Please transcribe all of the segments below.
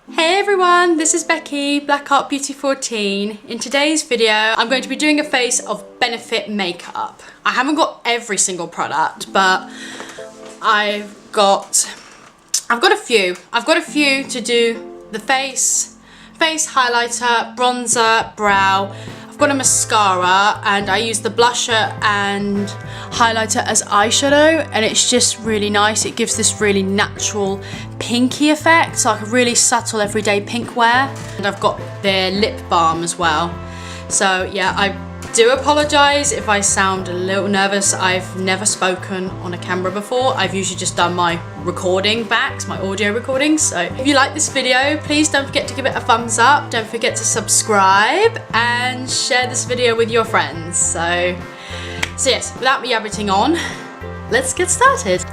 Hey everyone, this is Becky, Black Art Beauty 14. In today's video, I'm going to be doing a face of Benefit makeup. I haven't got every single product, but I've got a few. I've got a few to do the face highlighter, bronzer, brow. I've got a mascara and I use the blusher and highlighter as eyeshadow, and it's just really nice. It gives this really natural pinky effect, so like a really subtle everyday pink wear. And I've got their lip balm as well. So yeah, I do apologise if I sound a little nervous. I've never spoken on a camera before. I've usually just done my recording backs, my audio recordings. So if you like this video, please don't forget to give it a thumbs up. Don't forget to subscribe and share this video with your friends. So yes, without me yabbering on, let's get started.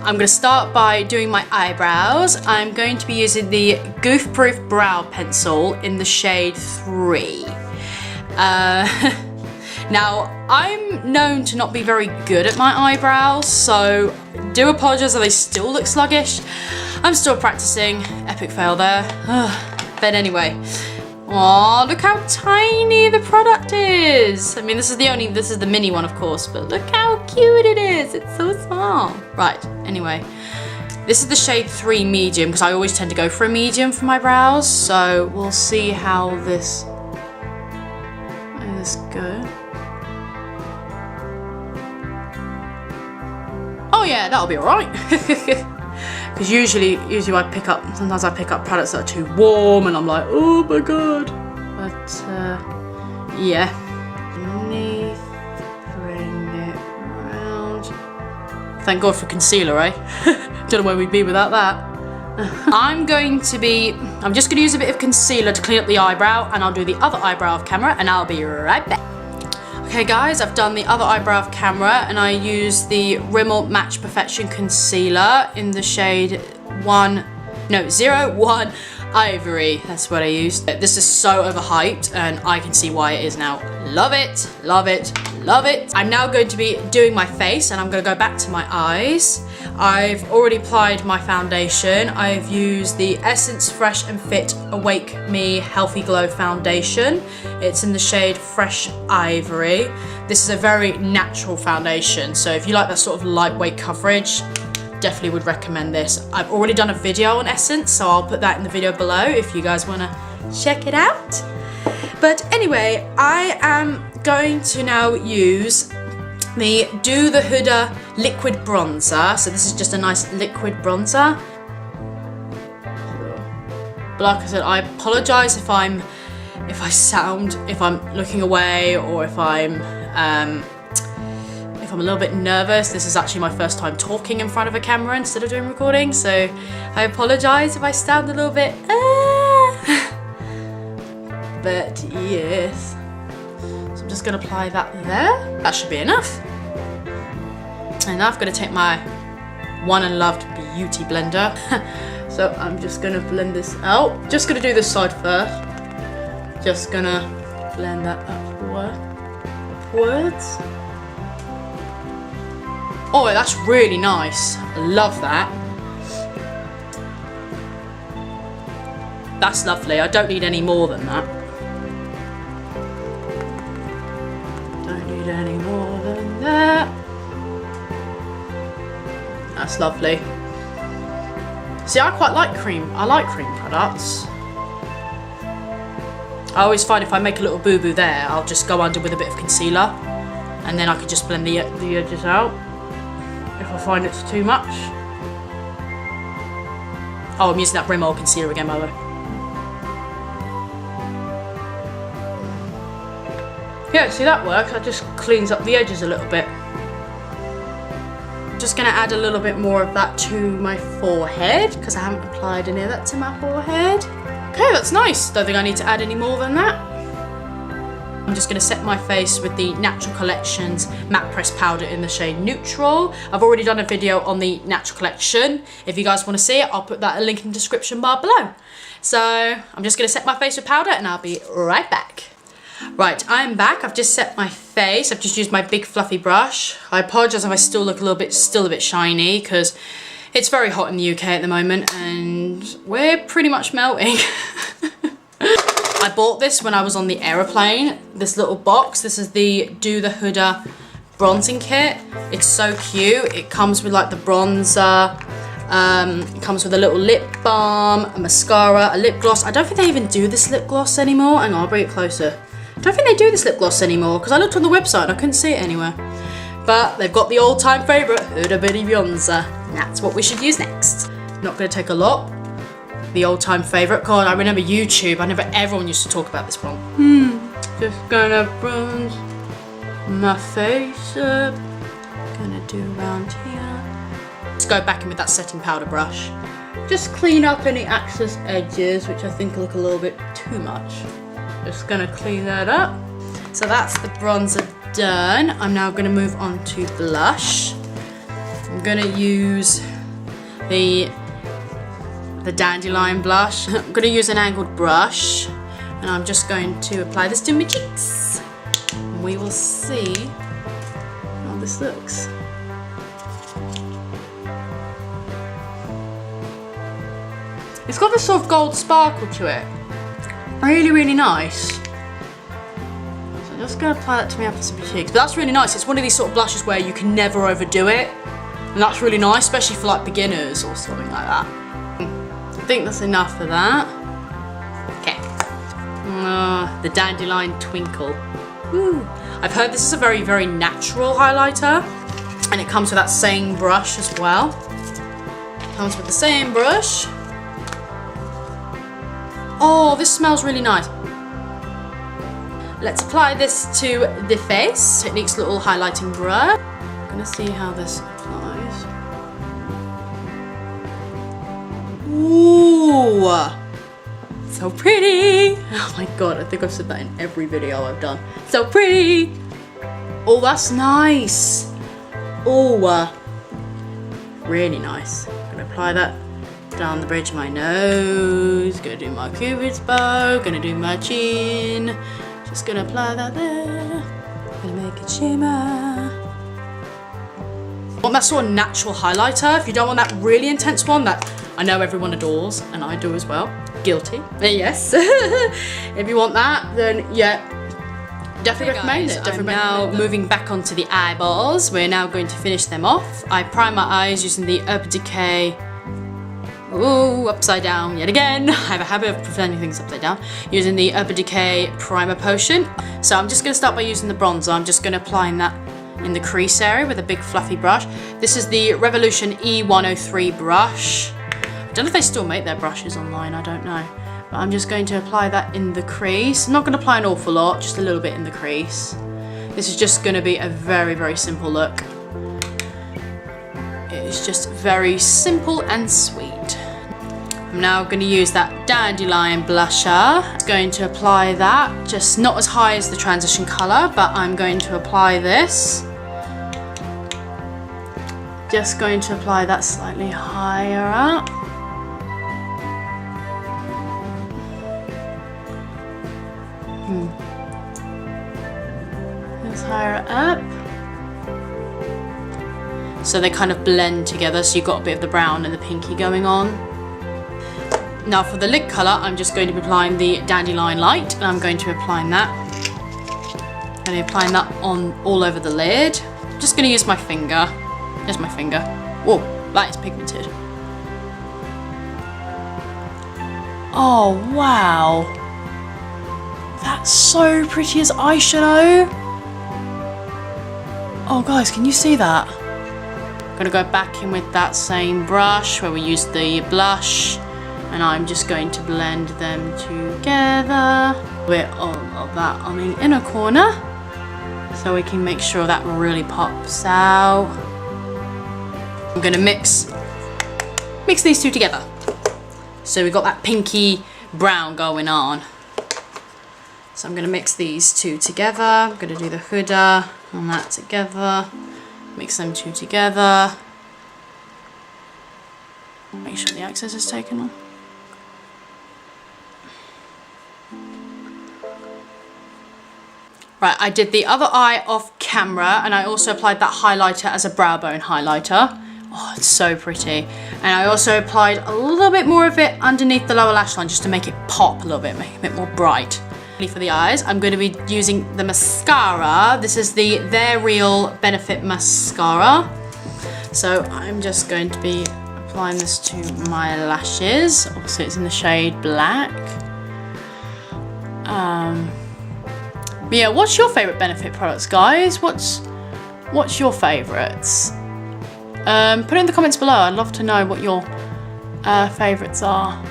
I'm going to start by doing my eyebrows. I'm going to be using the Goof Proof Brow Pencil in the shade 3. Now, I'm known to not be very good at my eyebrows, so do apologise if they still look sluggish. I'm still practicing. Epic fail there. But anyway. Aw, look how tiny the product is. I mean, this is the mini one, of course, but look how cute it is. It's so small. Right, anyway. This is the shade 3 medium, because I always tend to go for a medium for my brows, so we'll see how this goes. Oh yeah, that'll be alright. Because usually sometimes I pick up products that are too warm and I'm like, oh my god. But yeah. Underneath, bring it around. Thank God for concealer, eh? Don't know where we'd be without that. I'm just gonna use a bit of concealer to clean up the eyebrow, and I'll do the other eyebrow off camera and I'll be right back. Okay guys, I've done the other eyebrow off camera and I use the Rimmel Match Perfection Concealer in the shade 01 Ivory. That's what I used. This is so overhyped and I can see why it is now. Love it, love it, love it. I'm now going to be doing my face and I'm going to go back to my eyes. I've already applied my foundation. I've used the Essence Fresh and Fit Awake Me Healthy Glow Foundation. It's in the shade Fresh Ivory. This is a very natural foundation, so if you like that sort of lightweight coverage, definitely would recommend this. I've already done a video on Essence, so I'll put that in the video below if you guys want to check it out. But anyway, I am going to now use the Do the Huda liquid bronzer. So this is just a nice liquid bronzer. But like I said, I apologise if I'm looking away or if I'm a little bit nervous. This is actually my first time talking in front of a camera instead of doing recording, so I apologise if I sound a little bit but yes. So I'm just going to apply that there. That should be enough. And now I'm going to take my one and loved beauty blender. So I'm just going to blend this out. Just going to do this side first. Just going to blend that upwards. Oh, that's really nice. I love that. That's lovely. I don't need any more than that. Don't need any more than that. That's lovely. See, I quite like cream. I like cream products. I always find if I make a little boo-boo there, I'll just go under with a bit of concealer, and then I can just blend the edges out if I find it's too much. Oh, I'm using that Rimmel concealer again, by the way. Yeah, see, that works. That just cleans up the edges a little bit. Just gonna add a little bit more of that to my forehead because I haven't applied any of that to my forehead. Okay, that's nice. Don't think I need to add any more than that. I'm just gonna set my face with the Natural Collections Matte Press Powder in the shade Neutral. I've already done a video on the Natural Collection. If you guys wanna see it, I'll put that link in the description bar below. So I'm just gonna set my face with powder and I'll be right back. Right, I'm back. I've just set my face. I've just used my big fluffy brush. I apologise if I still look still a bit shiny because It's very hot in the UK at the moment and we're pretty much melting. I bought this when I was on the aeroplane, this little box. This is the Do the Huda bronzing kit. It's so cute. It comes with like the bronzer, it comes with a little lip balm, a mascara, a lip gloss. I don't think they even do this lip gloss anymore. Hang on, I'll bring it closer. I don't think they do this lip gloss anymore because I looked on the website and I couldn't see it anywhere. But they've got the old time favourite, Huda Beauty bronzer. That's what we should use next. Not going to take a lot. The old time favourite. God, I remember YouTube. Everyone used to talk about this bronze. Just gonna bronze my face up. Gonna do around here. Let's go back in with that setting powder brush. Just clean up any excess edges, which I think look a little bit too much. Just gonna clean that up. So that's the bronzer done. I'm now gonna move on to blush. I'm gonna use the Dandelion blush. I'm gonna use an angled brush and I'm just going to apply this to my cheeks. And we will see how this looks. It's got this sort of gold sparkle to it. Really, really nice. So I'm just gonna apply that to my uppers and my cheeks. But that's really nice. It's one of these sort of blushes where you can never overdo it. And that's really nice, especially for like beginners or something like that. I think that's enough for that. Okay. The Dandelion Twinkle. Woo. I've heard this is a very, very natural highlighter. And it comes with that same brush as well. Comes with the same brush. Oh, this smells really nice. Let's apply this to the face. Technique's little highlighting brush. I'm gonna see how this applies. Ooh, so pretty. Oh my God, I think I've said that in every video I've done. So pretty. Oh, that's nice. Oh, really nice. I'm gonna apply that down the bridge of my nose. Gonna do my Cupid's bow. Gonna do my chin. Just gonna apply that there. Gonna make it shimmer. Want that sort of natural highlighter. If you don't want that really intense one that I know everyone adores, and I do as well. Guilty. Yes. If you want that, then yeah, definitely recommend it. Definitely now moving back onto the eyeballs. We're now going to finish them off. I prime my eyes using the Urban Decay. Ooh, upside down yet again. I have a habit of presenting things upside down. Using the Urban Decay Primer Potion. So I'm just going to start by using the bronzer. I'm just going to apply that in the crease area with a big fluffy brush. This is the Revolution E103 brush. I don't know if they still make their brushes online, I don't know. But I'm just going to apply that in the crease. I'm not going to apply an awful lot, just a little bit in the crease. This is just going to be a very, very simple look. It's just very simple and sweet. I'm now going to use that Dandelion blusher. I'm going to apply that, just not as high as the transition colour, but I'm going to apply this. Just going to apply that slightly higher up. Just higher up. So they kind of blend together, so you've got a bit of the brown and the pinky going on. Now for the lid colour, I'm just going to be applying the Dandelion Light, and I'm going to be applying that. I'm going to be applying that on all over the lid. I'm just going to use my finger. There's my finger. Whoa, that is pigmented. Oh wow. That's so pretty as eyeshadow. Oh guys, can you see that? I'm gonna go back in with that same brush where we used the blush, and I'm just going to blend them together. A bit of that on the inner corner, so we can make sure that really pops out. I'm gonna mix these two together. So we've got that pinky brown going on. So I'm going to mix these two together. I'm going to do the Huda and that together. Mix them two together. Make sure the excess is taken off. Right, I did the other eye off camera, and I also applied that highlighter as a brow bone highlighter. Oh, it's so pretty. And I also applied a little bit more of it underneath the lower lash line just to make it pop a little bit, make it a bit more bright. For the eyes, I'm going to be using the mascara. This is the They're Real Benefit Mascara. So I'm just going to be applying this to my lashes. Obviously it's in the shade black. But yeah, what's your favourite Benefit products, guys? What's your favourites? Put it in the comments below. I'd love to know what your favourites are.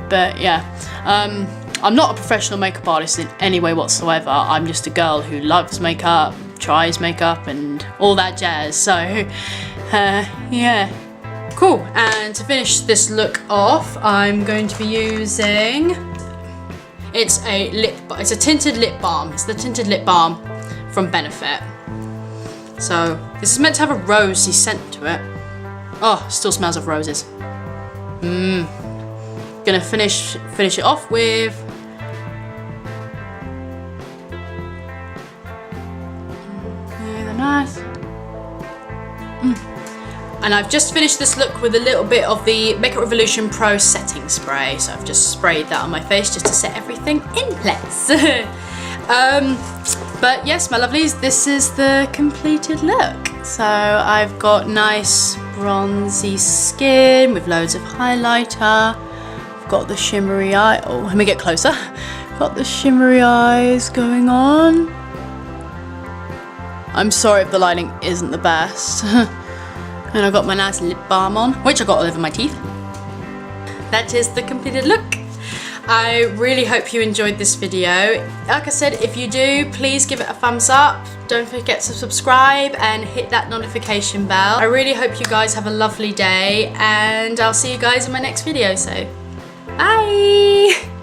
But yeah, I'm not a professional makeup artist in any way whatsoever. I'm just a girl who loves makeup, tries makeup and all that jazz. So yeah, cool. And to finish this look off, I'm going to be using, it's a tinted lip balm. It's the tinted lip balm from Benefit. So this is meant to have a rosy scent to it. Oh, still smells of roses. Gonna finish it off with nice. And I've just finished this look with a little bit of the Makeup Revolution Pro setting spray. So I've just sprayed that on my face just to set everything in place. But yes, my lovelies, this is the completed look. So I've got nice bronzy skin with loads of highlighter. I've got the shimmery eye. Oh, let me get closer. Got the shimmery eyes going on. I'm sorry if the lighting isn't the best. And I've got my nice lip balm on, which I got all over my teeth. That is the completed look. I really hope you enjoyed this video. Like I said, if you do, please give it a thumbs up. Don't forget to subscribe and hit that notification bell. I really hope you guys have a lovely day, and I'll see you guys in my next video. So, bye!